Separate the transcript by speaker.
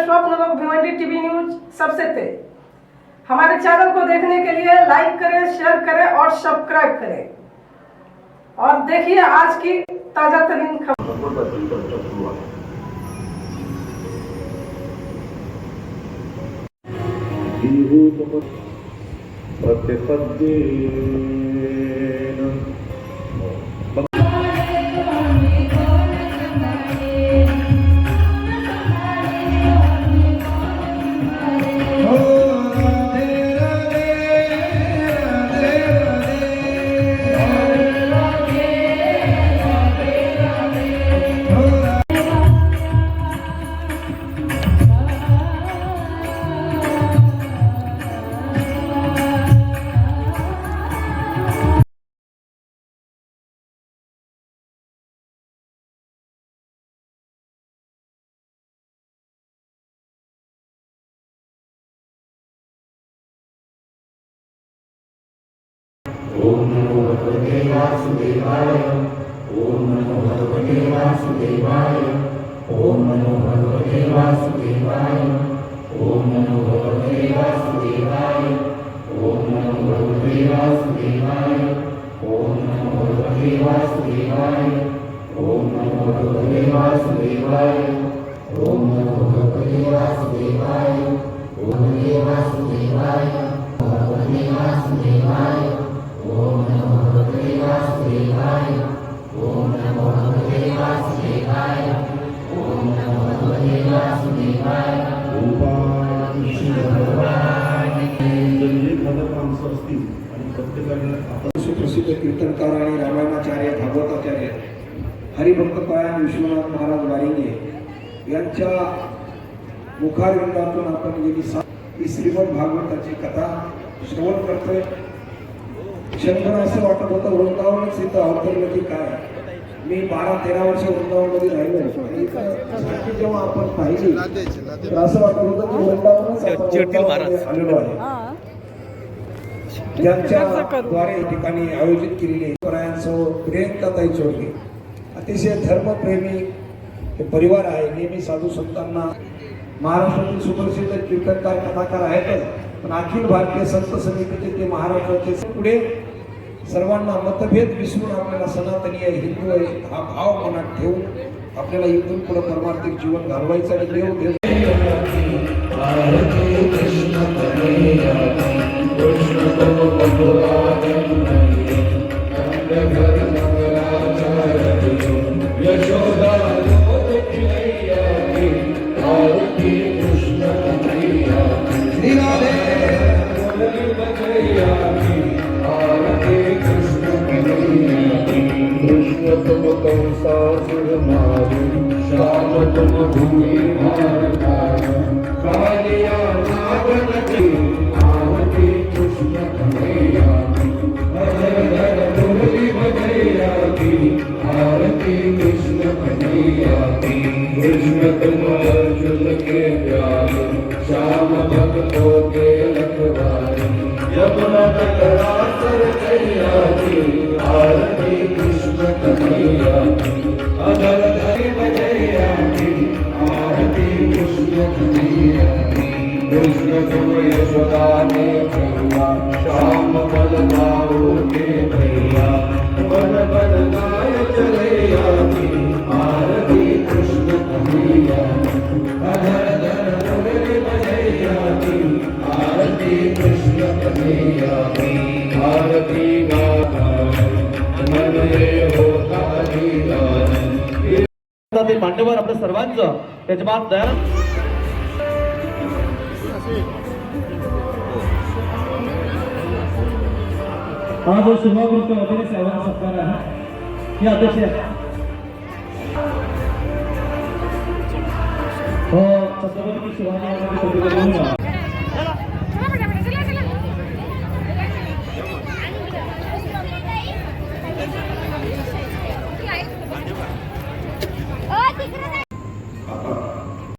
Speaker 1: स्वप्न लोक Bhiwandi TV news सबसे तेज। हमारे चैनल को देखने के लिए लाइक करें, शेयर करें और सब्सक्राइब करें और देखिए आज की ताजा तरीन खबर।
Speaker 2: ओम नमो भगवते वासुदेवाय। ओम नमो भगवते वासुदेवाय। ओम नमो भगवते वासुदेवाय। ओम नमो भगवते वासुदेवाय। ओम नमो भगवते वासुदेवाय। ओम नमो भगवते वासुदेवाय। ओम नमो भगवते वासुदेवाय। ओम नमो भगवते वासुदेवाय। ओम नमो वासुदेवाय। भगवते वासुदेवाय। ओम नमो भगवते वासुदेवाय। ओम नमो भगवते वासुदेवाय। ओम नमो भगवते वासुदेवाय।
Speaker 3: सुप्रसिद्ध कीर्तनकार आणि रामायणाचार्य भागवताचार्य हरिभक्तपारायण विश्वनाथ महाराज वारिंगे यांच्या मुखारविंदातून आपण गेली श्रीमद भागवताची कथा श्रवण करतोय। क्षणभर असं वाटत होतं वृंदावनच इथं अवतरलं की काय। मी 12-13 वर्ष वृंदावनमध्ये राहिलो। जेव्हा आपण पाहिली तर असं वाटत होतं की वृंदावनच आलेलो आहे। ज्यांच्या द्वारे या ठिकाणी आयोजित केलेली परायणसह प्रियंकाताई चौधरी अतिशय धर्मप्रेमी हे परिवार आहे। नेहमी साधू संतांना महाराष्ट्रातील सुप्रसिद्ध कीर्तनकार कथाकार आहेतच, पण अखिल भारतीय संत समितीचे ते महाराष्ट्राचे पुढे सर्वांना मतभेद विसरून आपल्याला सनातनीय हिंदू आहे हा भाव मनात ठेवून आपल्याला इथून पुढे परमार्थिक जीवन घालवायचं आणि देव
Speaker 2: तुम कंसासुर मारू श्याम तुम भूमि भारतार कालिया नागन की आरती कृष्ण कन्हैया हर हर मुरली भजैया की आरती कृष्ण कन्हैया की। कृष्ण तुम अर्जुन के प्यारे श्याम भक्तों के रखवारे यमुना तटरा सर कैया की आरती कृष्ण कन्हैया की। अधर धरि बजैया की आरती कृष्ण कन्हैया की। कृष्ण तुम यशोदा ने भैया श्याम बलदाऊ के भैया बन बन गाय चलैया की आरती कृष्ण कन्हैया की। अधर धर मुरली बजैया की आरती कृष्ण कन्हैया की। आरती गाता मन रे होता लीला मांडवर आपल्या सर्वांचं त्याच्यात दया
Speaker 4: हा जो शुभावृत्त वगैरे सर्वांना सत्कार आहे या अध्यक्ष हो छत्रपती शिवाजी महाराज